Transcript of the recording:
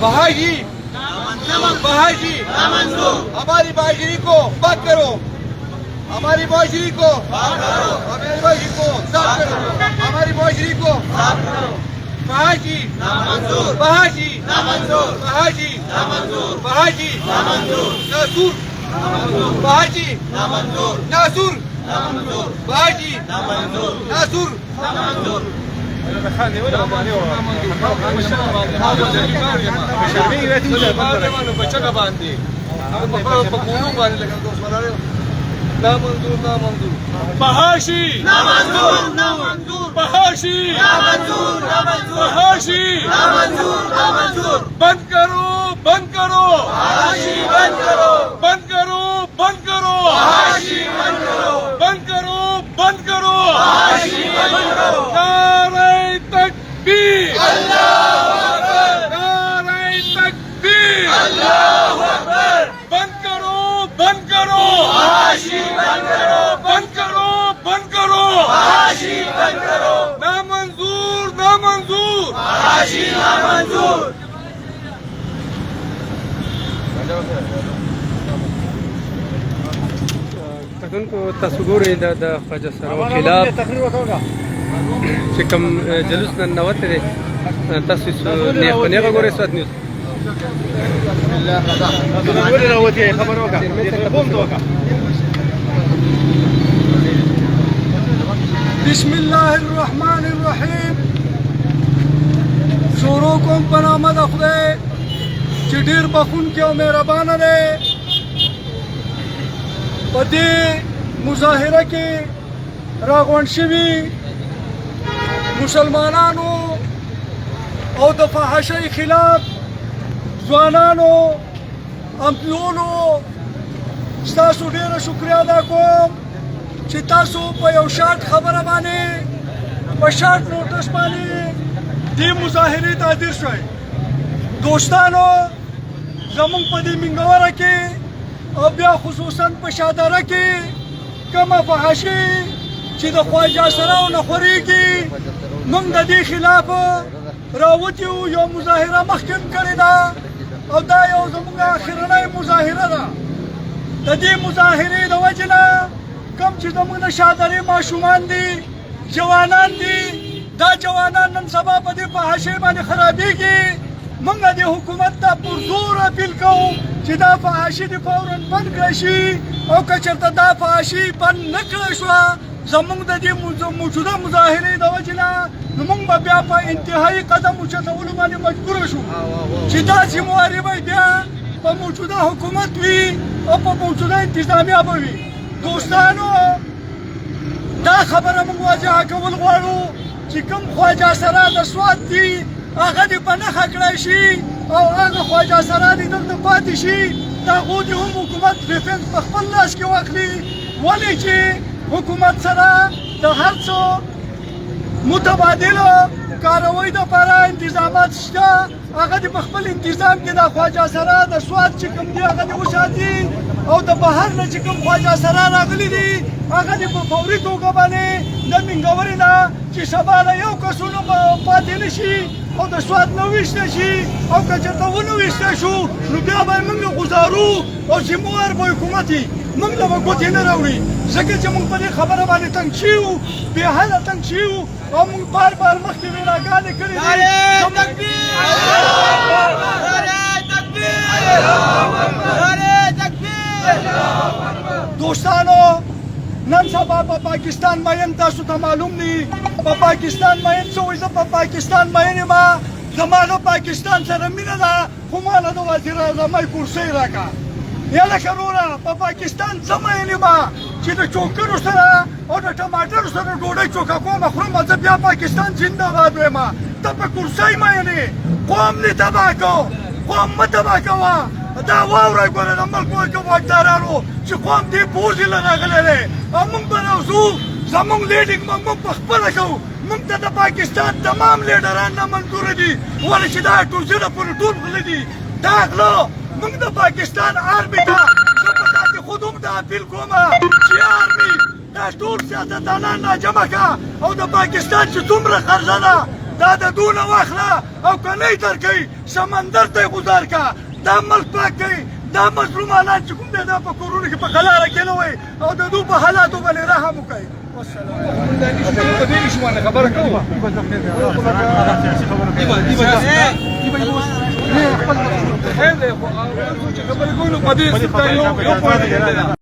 बहाजी बहाजी हमारी बाजरी को बात करो, हमारी बाजरी को हमारी बाजरी को साफ करो, हमारी बाजरी को बहाजी बहाजी बहाजी बहाजी नासूर बहाजी नासूर बहाजी नासूर बहाशी बहाशी बहाशी बंद करो बंद करो बंद करो बंद करो बंद करो बंद करो बंद करो नारे तकबीर नारे तकबीर बंद करो बंद करो बंद करो बंद करो नामंजूर नामंजूर नामंजूर تكونكو تصوري دا خواجه سره خلاف چې کوم جلوس نن نوته دي تاسو نه په نه غوړې سات نیوز بسم الله الرحمن الرحیم. شروع کوم په نام د خدای چې ډیر بخښونکی او مهربان دی. په دې مظاهره کې راغونډ شوي مسلمانانو او د فحاشۍ خلاف ځوانانو امپلونو ستاسو ډیره شکریا ادا کوم چې تاسو په یو شارټ خبره باندې په شارټ نوټس باندې دې مظاهرې ته حاضر شوئ. دوستانو زموږ په دې منګوره کې او بیا خصوصا په شادره کې کومه فحاشي چې د خواجه سراو نه خورېږي موږ د دې خلاف راوتي یو مظاهره مخکې کړې ده او دا یو زموږ اخرنۍ مظاهره ده. د دې مظاهرې د وجې نه کوم چې زموږ د شادرې ماشومان دي جوانان دي دا جوانان نن سبا په دې فحاشۍ باندې خرابېږي. موږ د حکومت ته پرزور اپیل کوو چې دا فحاشي دې فوراً بند کړی شي او که چېرته دا فحاشي بند نه کړی شوه زموږ د دې موجوده مظاهرې د وجې نه نو موږ به بیا په انتهایي قدم اوچتولو باندې مجبوره شو چې دا ذمهواري به بیا په موجوده حکومت وي او په موجوده انتظامیه به وي. دوستانو دا خبره موږ واضحه کول غواړو چې کوم خواجه سرا د سوات دي هغه دې په نښه کړی شي او هغه خواجه سرا دې دلته پاتې شي د هغو دې هم حکومت ډیفنس په خپل لاس کې واخلي. ولې چې حکومت سره د هر څه متبادلو کاروۍ دپاره انتظامات شته هغه دې په خپل انتظام کې د خواجه سرا د سوات چې کوم دي هغه دې وساتي او د بهر نه چې کوم خواجه سرا راغلي دي هغه دې په فوري توګه باندې د منګورې نه چې سبا له یو کسونه پاتې نه شي او د سوات نه ویسته شي او که چېرته ونه ویسته شو نو بیا به یې موږ غوزارو او ذمهوار به حکومت وي موږ له به ګوتې نه راوړي ځکه چې موږ په دې خبره باندې تنګ شوي وو بې حده تنګ شوي وو او موږ بار بار مخکې ویلاګانې کړې دي. دوستانو نن سبا په پاکستان مین تاسو ته معلوم دي په پاکستان مین څه وایي زه په پاکستان مین یم زما له پاکستان سره مینه ده خو ما له د وزیر اعظمۍ کرسۍ راکړه یلکه وروره په پاکستان زه مین یم چې د چوکرو سره او د ټماټرو سره ډوډۍ چوکه کومه خورم زه بیا پاکستان زنده‌باد وایم. ته په کرسۍ مین یې قوم دې تباه کو قوم مه تباه کوه دا واورئ ګوره د ملک واکدارانو چې قوم دې پوځې له راغلی دی او موږ به راوځو زموږ لیډینګ به موږ په خپله کوو. موږ ته د پاکستان تمام لیډران نامنظوره دي ولې چې دا ټول زړه پورې ټول غله دي دا غله موږ د پاکستان آرمي ته زه په ذات خود هم دا اپیل کوم چې آرمي دا ټول سیاستدانان راجمع کړه او د پاکستان چې څومره قرضه ده دا د دونه واخله او که نه یې درکوي سمندر ته یې گذار کړه دا ملک پاک کوي دا مظلومانان چې کوم دی دا په کورونو کې په قلاره کې نه وي او د دو په حالاتو باندې رحم وکړئ خبره کوو خیر دی خو چې خبرې کوو نو په دې